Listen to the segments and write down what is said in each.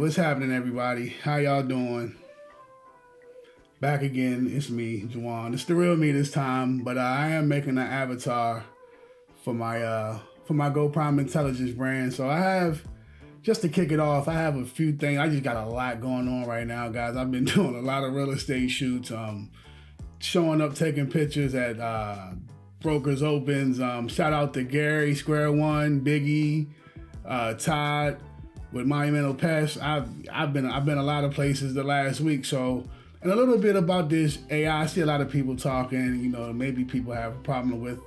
What's happening, everybody? How y'all doing? Back again, it's me, Juwan. It's the real me this time, but I am making an avatar for my Go Prime Intelligence brand. So I have, just to kick it off, I have a few things. I just got a lot going on right now, guys. I've been doing a lot of real estate shoots, showing up, taking pictures at brokers opens. Shout out to Gary, Square One, Biggie, Todd with Monumental Pest. I've been a lot of places the last week. So, and a little bit about this AI. I see a lot of people talking. Maybe people have a problem with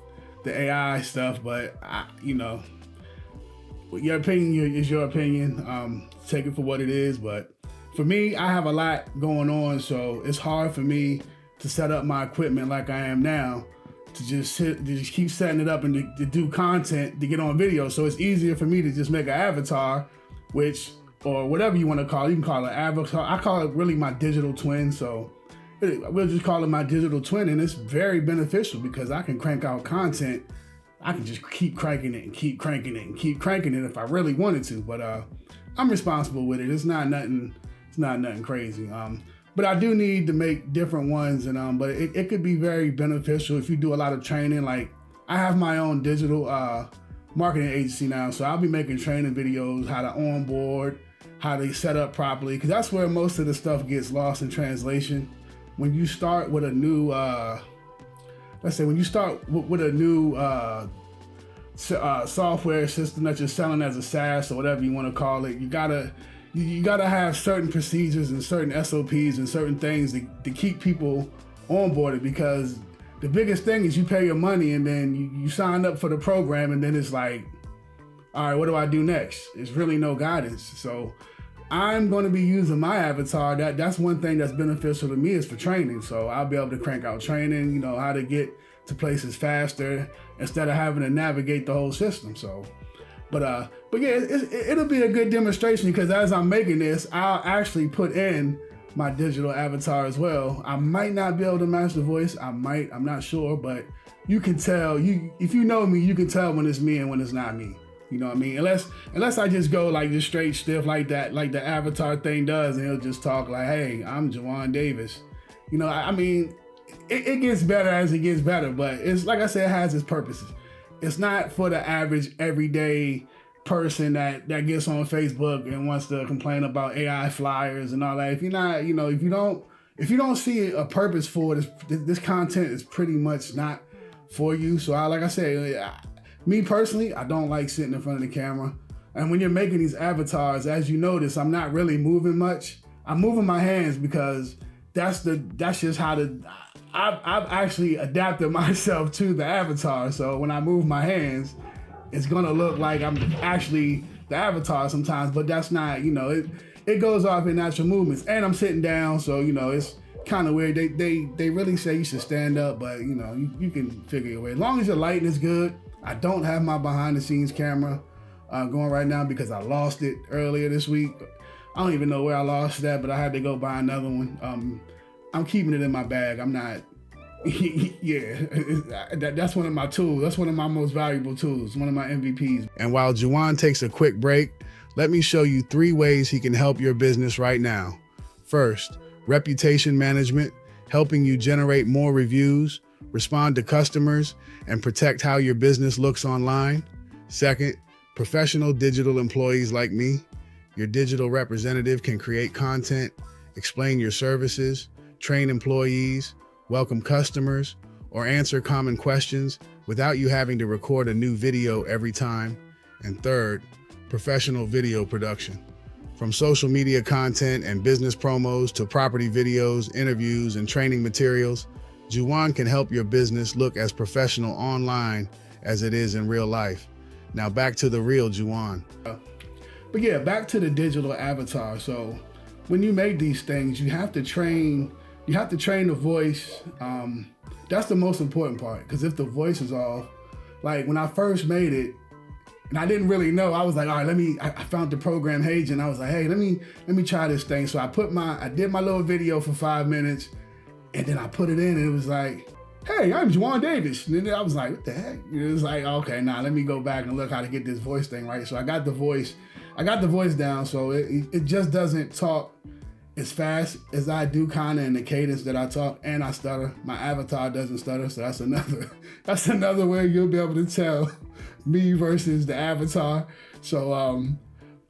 the AI stuff, but your opinion is your opinion. Take it for what it is. But for me, I have a lot going on, so it's hard for me to set up my equipment like I am now. To just keep setting it up and to do content to get on video. So it's easier for me to just make an avatar, or whatever you want to call it. You can call it avatar. I call it really my digital twin. So we'll just call it my digital twin. And it's very beneficial because I can crank out content. I can just keep cranking it and keep cranking it and keep cranking it if I really wanted to. But I'm responsible with it. It's not nothing crazy. But I do need to make different ones, and but it could be very beneficial if you do a lot of training. Like I have my own digital marketing agency now, so I'll be making training videos, how to onboard, how to set up properly, because that's where most of the stuff gets lost in translation. When you start with a new, when you start with a new software system that you're selling as a SaaS or whatever you want to call it, you gotta have certain procedures and certain SOPs and certain things to keep people onboarded, because the biggest thing is you pay your money and then you sign up for the program, and then it's like, all right, what do I do next? There's really no guidance. So I'm going to be using my avatar. That's one thing that's beneficial to me is for training. So I'll be able to crank out training, how to get to places faster instead of having to navigate the whole system. So, but yeah, it'll be a good demonstration, because as I'm making this, I'll actually put in my digital avatar as well. I might not be able to match the voice. I'm not sure, but you can tell. If you know me, you can tell when it's me and when it's not me. You know what I mean? Unless I just go like just straight stiff like that, like the avatar thing does, and he'll just talk like, "Hey, I'm Juwan Davis." I mean, it gets better as it gets better, but it's like I said, it has its purposes. It's not for the average everyday person that gets on Facebook and wants to complain about AI flyers and all that. If you're not, if you don't see a purpose for it, this content is pretty much not for you. So like I say, me personally, I don't like sitting in front of the camera. And when you're making these avatars, as you notice, I'm not really moving much. I'm moving my hands because that's just how I've actually adapted myself to the avatar. So when I move my hands, it's gonna look like I'm actually the avatar sometimes, but that's not, it goes off in natural movements. And I'm sitting down, so it's kind of weird. They really say you should stand up, but you can figure your way. As long as your lighting is good. I don't have my behind the scenes camera going right now because I lost it earlier this week. I don't even know where I lost that, but I had to go buy another one. I'm keeping it in my bag. I'm not. Yeah, that's one of my tools. That's one of my most valuable tools, one of my MVPs. And while Juwan takes a quick break, let me show you 3 ways he can help your business right now. First, reputation management, helping you generate more reviews, respond to customers, and protect how your business looks online. Second, professional digital employees like me. Your digital representative can create content, explain your services, train employees, welcome customers, or answer common questions without you having to record a new video every time. And third, professional video production. From social media content and business promos to property videos, interviews, and training materials, Juwan can help your business look as professional online as it is in real life. Now back to the real Juwan. But yeah, back to the digital avatar. So when you make these things, you have to train the voice. That's the most important part, because if the voice is off, like when I first made it, and I didn't really know, I was like, all right, I found the program Hey, and I was like, hey, let me try this thing. So I did my little video for 5 minutes, and then I put it in, and it was like, hey, I'm Juwan Davis. And then I was like, what the heck? It was like, okay, let me go back and look how to get this voice thing right. So I got the voice down, so it just doesn't talk as fast as I do, kind of in the cadence that I talk, and I stutter. My avatar doesn't stutter, so that's another way you'll be able to tell me versus the avatar. So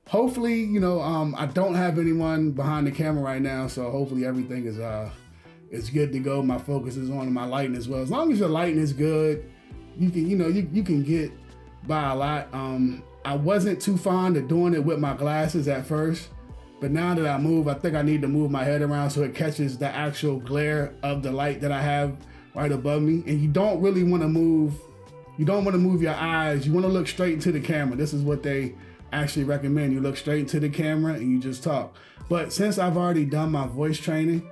hopefully, I don't have anyone behind the camera right now, so hopefully everything is good to go. My focus is on my lighting as well. As long as your lighting is good, you can get by a lot. I wasn't too fond of doing it with my glasses at first, but now that I move, I think I need to move my head around so it catches the actual glare of the light that I have right above me. And you don't really want to move. You don't want to move your eyes. You want to look straight into the camera. This is what they actually recommend. You look straight into the camera and you just talk. But since I've already done my voice training,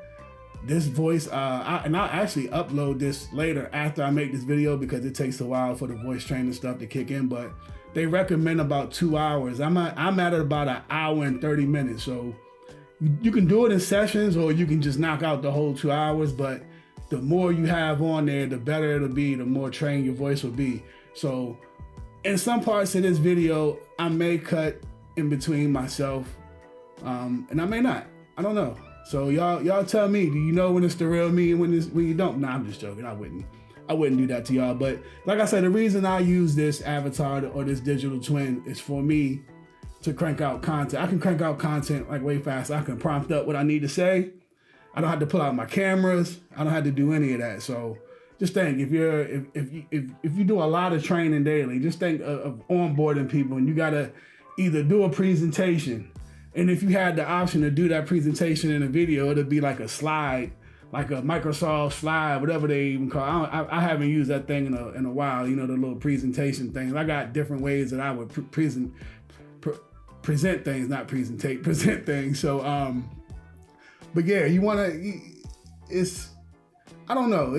this voice, I'll actually upload this later after I make this video because it takes a while for the voice training stuff to kick in, but they recommend about 2 hours. I'm at about an hour and 30 minutes. So you can do it in sessions or you can just knock out the whole 2 hours, but the more you have on there, the better it'll be, the more trained your voice will be. So in some parts of this video, I may cut in between myself, and I may not. I don't know. So y'all tell me, do you know when it's the real me and when you don't? Nah, I'm just joking. I wouldn't do that to y'all. But like I said, the reason I use this avatar or this digital twin is for me to crank out content. I can crank out content like way fast. I can prompt up what I need to say. I don't have to pull out my cameras. I don't have to do any of that. So just think, if you do a lot of training daily, just think of onboarding people, and you gotta either do a presentation. And if you had the option to do that presentation in a video, it'd be like a slide, like a Microsoft slide, whatever they even call it. I haven't used that thing in a while, the little presentation things. I got different ways that I would present things, not present things. So, but yeah, I don't know,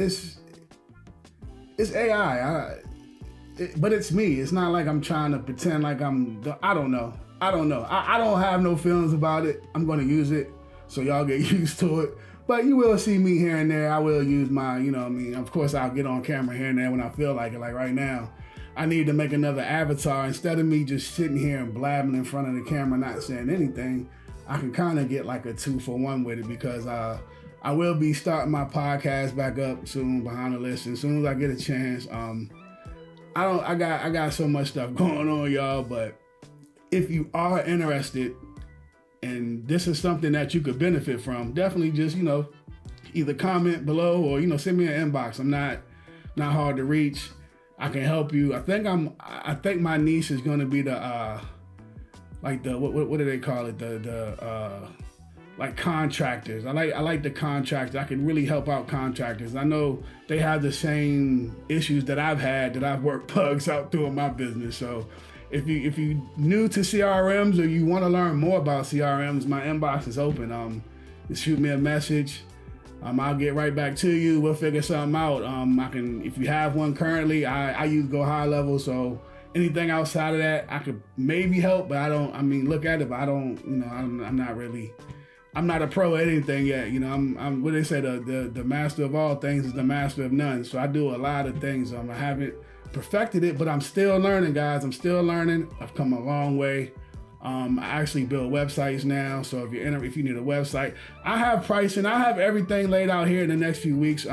it's AI, but it's me. It's not like I'm trying to pretend like I don't know. I don't have no feelings about it. I'm going to use it, so y'all get used to it. But you will see me here and there. I will use my, of course I'll get on camera here and there when I feel like it. Like right now, I need to make another avatar. Instead of me just sitting here and blabbing in front of the camera, not saying anything, I can kind of get like a 2-for-1 with it, because I will be starting my podcast back up soon, Behind the List, as soon as I get a chance. I got so much stuff going on, y'all, but if you are interested and this is something that you could benefit from, definitely just, either comment below or, send me an inbox. I'm not hard to reach. I can help you. I think my niche is going to be the what do they call it? The like contractors. I like the contractors. I can really help out contractors. I know they have the same issues that I've had, that I've worked bugs out through in my business. So if you new to CRMs or you want to learn more about CRMs, my inbox is open. Just shoot me a message. I'll get right back to you. We'll figure something out. If you have one currently, I use Go High Level. So anything outside of that, I could maybe help, but look at it, but I don't, I'm not a pro at anything yet. I'm what they say, the master of all things is the master of none. So I do a lot of things. I haven't perfected it, but I'm still learning, guys. I'm still learning. I've come a long way. I actually build websites now. So if you need a website, I have pricing. I have everything laid out here in the next few weeks.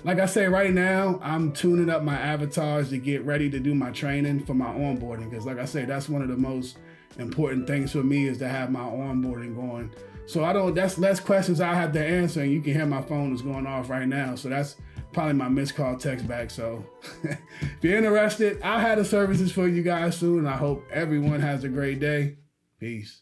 Like I say, right now, I'm tuning up my avatars to get ready to do my training for my onboarding. Because like I say, that's one of the most important things for me, is to have my onboarding going. So that's less questions I have to answer, and you can hear my phone is going off right now. So that's probably my missed call text back. So if you're interested, I'll have the services for you guys soon. I hope everyone has a great day. Peace.